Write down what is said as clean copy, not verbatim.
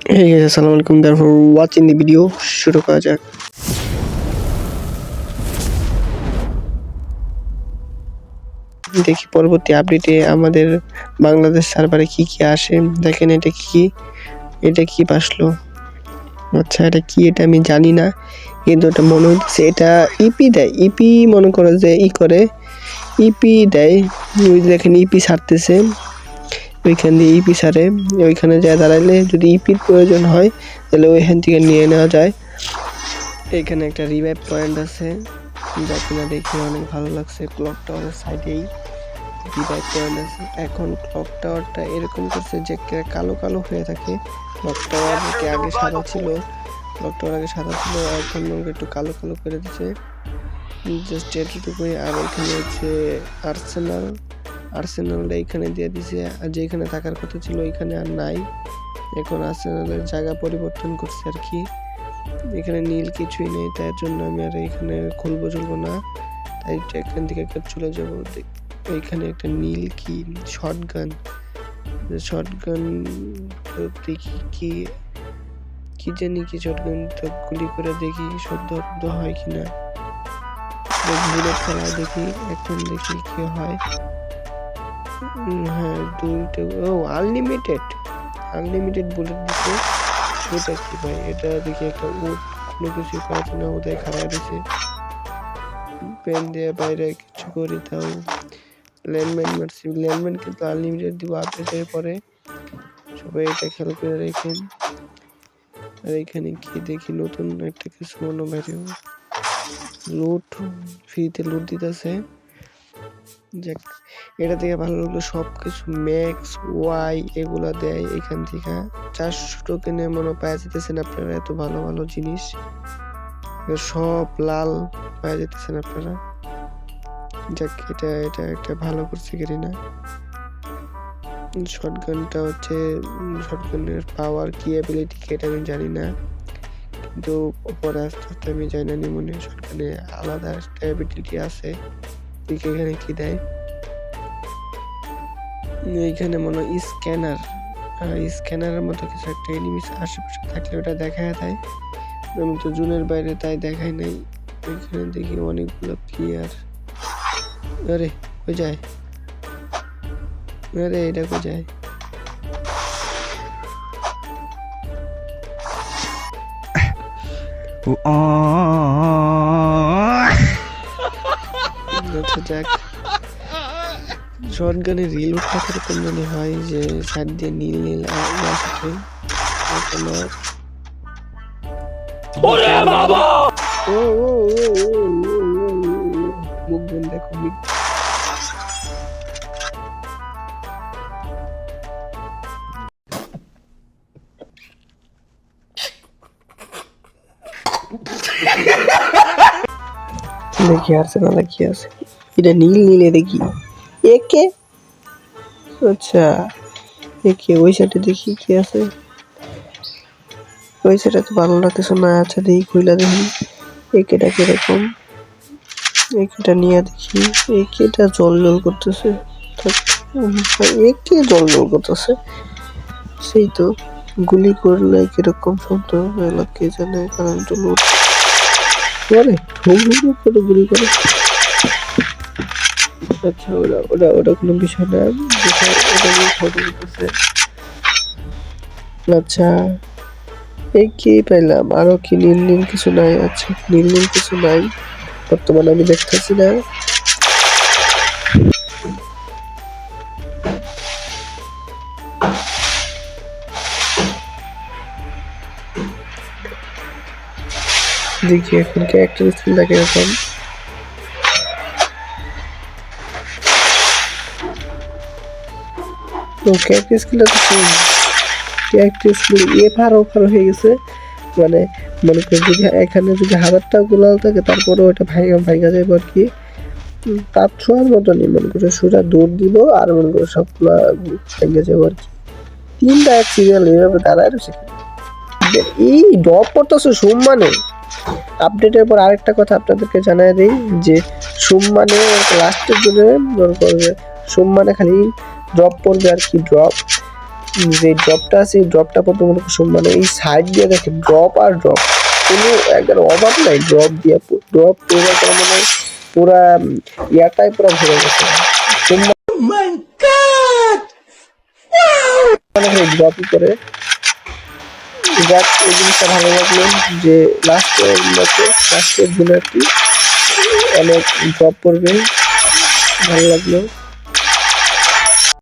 Hey guys, assalamualaikum. Thanks for watching the video. শুরু করা যাক। দেখি পরবর্তী আপডেটে আমাদের বাংলাদেশ সার্ভারে কি কি আসে। দেখেন এটা কি আসলো। আচ্ছা এটা কি, এটা আমি জানি না, কিন্তু এটা মনে হচ্ছে এটা ইপি দেয়। ইপি মনে করে যে ইপি দেয়। দেখেন ইপি ছাড়তেছে, ওইখান দিয়ে ইপি ছাড়ে, ওইখানে যায় দাঁড়াইলে যদি ইপির প্রয়োজন হয় তাহলে ওইখান থেকে নিয়ে নেওয়া যায়। এখানে একটা রিভাইভ পয়েন্ট আছে, যা কিনা দেখে অনেক ভালো লাগছে। ক্লক টাওয়ারের সাইডেই রিভাইভ পয়েন্ট আছে। এখন ক্লক টাওয়ারটা এরকম করছে যে কালো কালো হয়ে থাকে। ক্লক টাওয়ারকে আগে সাদা ছিল, এখন একটু কালো কালো করে দিচ্ছে, জাস্ট এতটুকুই। আর এখানে হচ্ছে আর্সেনালটা এখানে দিয়ে দিছে, আর যেখানে থাকার কথা ছিল ওইখানে আর নাই। এখন আর্সেনালের জায়গা পরিবর্তন করছে আর কি। এখানে নীল কিছুই নেই, তার জন্য আমি আর এখানে চলবো না, তাই এখান থেকে চলে যাবো। এইখানে একটা নীল কি শটগান দেখি কি জানি কি শটগানটা গুলি করে দেখি শব্দ হয় কিনা। বুলেট ফেলা দেখি, এখন দেখি কি হয়। হ্যাঁ দুইটা, আনলিমিটেড বুলেট দিচ্ছে। এটা কি ভাই, এটা দেখি একটা উড, কোনো কিছু পাচ্ছে না, ওদের খারাপ দিছে। পেন দিয়ে বাইরে কিছু করি, তাও ল্যান্ডমাইন মারছি। ল্যান্ডমাইন কিন্তু আনলিমিটেড দিব আপডেটের পরে, সবাই এটা খেয়াল করে রেখেন। আর এখানে কি দেখি নতুন একটা কিছু মনে বাইরে লুট, ফ্রিতে লুট দিতেছে। যাক এটা থেকে ভালো লাগলো, সব কিছু ম্যাক্স ওয়াই এগুলা দেয় এখান থেকে। 400 টোকেনে মনে পাওয়া যেতেছেন আপনারা, এত ভালো ভালো জিনিস সব লাল পাওয়া যেতেছেন আপনারা। যাক এটা একটা ভালো করছে না। শটগানটা হচ্ছে, শটগানের পাওয়ার কি অ্যাবিলিটি কি এটা আমি জানি না, কিন্তু পরে আস্তে আস্তে আমি জানি না মনে শটগানে আলাদা একটা অ্যাবিলিটি আছে। এখানে কি দেয়, এইখানে মনে হয় স্ক্যানারের মতো কিছু একটা এনিমি আশেপাশে থাকলে ওটা দেখা যায়। আমি তো জুনের বাইরে তাই দেখাই নাই। এখানে দেখি অনেকগুলো প্লেয়ার। আরে কই যায়, আরে এটা কই যায়। আচ্ছা যাক, শটগানের রিলোডটা কিরকম মনে হয় যে সাইড দিয়ে নীল আসছে। মুভমেন্ট দেখো, দেখি আর্সেনালে কি আছে। এটা নীলে দেখি একে, আচ্ছা একে ওই সাইডে দেখি কি আছে। ওই সাইডে তো ভালো লাগতেছে না। আচ্ছা দেখি খুইলা দেখি একেটা কিরকম। একেটা নিয়ে দেখি, একেটা জল করতেছে, একে জল করতেছে। সেই তো গুলি করলে কিরকম শব্দ কে জানে, কারণ একটু লোড করে গুলি করে। আচ্ছা ওটা কোনো বিষয় না, আচ্ছা এই কি পেলাম, আরো কি নীল কিছু নাই। আচ্ছা নীল কিছু নাই বর্তমানে আমি দেখতেছি না। দেখি এখন ক্যারেক্টার স্কিলটা কিরকম। ক্যারেক্টার স্কিলটা তো সেম, ক্যারেক্টার স্কিল এফার হয়ে গেছে। মানে মনে করি যদি এখানে যদি 1000টা গোলাল থাকে তারপরে ওটা ভাইগা যাবে আর কি। তার ছোঁয়ার মতনই মনে করে সোজা দৌড় দিব, আর মনে করে সবগুলা ভাইগা যাবে আর কি। 3টা এক সিরিয়াল এইভাবে দাঁড়ায় রয়েছে। এই ড্রপ করতেছে সম্মানে। আপডেটের পর আরেকটা কথা আপনাদেরকে জানাই দিই যে সম্মানে লাস্টের জন্য মনে করবে সম্মানে খালি ড্রপ পড়বে আর কি। ড্রপ যে ড্রপটা আছে এই ড্রপটা কত মনে করছো, মানে এই সাইড দিয়ে দেখে ড্রপ আর ড্রপ, কোনো একবার অভাব নাই ড্রপ দিয়ে। ড্রপ পুরো তার মানে পুরা ইয়াটাই পুরো ভরে গেছে। মানে ড্রপই করে। যাক এই জিনিসটা ভালো লাগলো যে লাস্টের দিন আর কি অনেক ড্রপ করবে, ভালো লাগলো।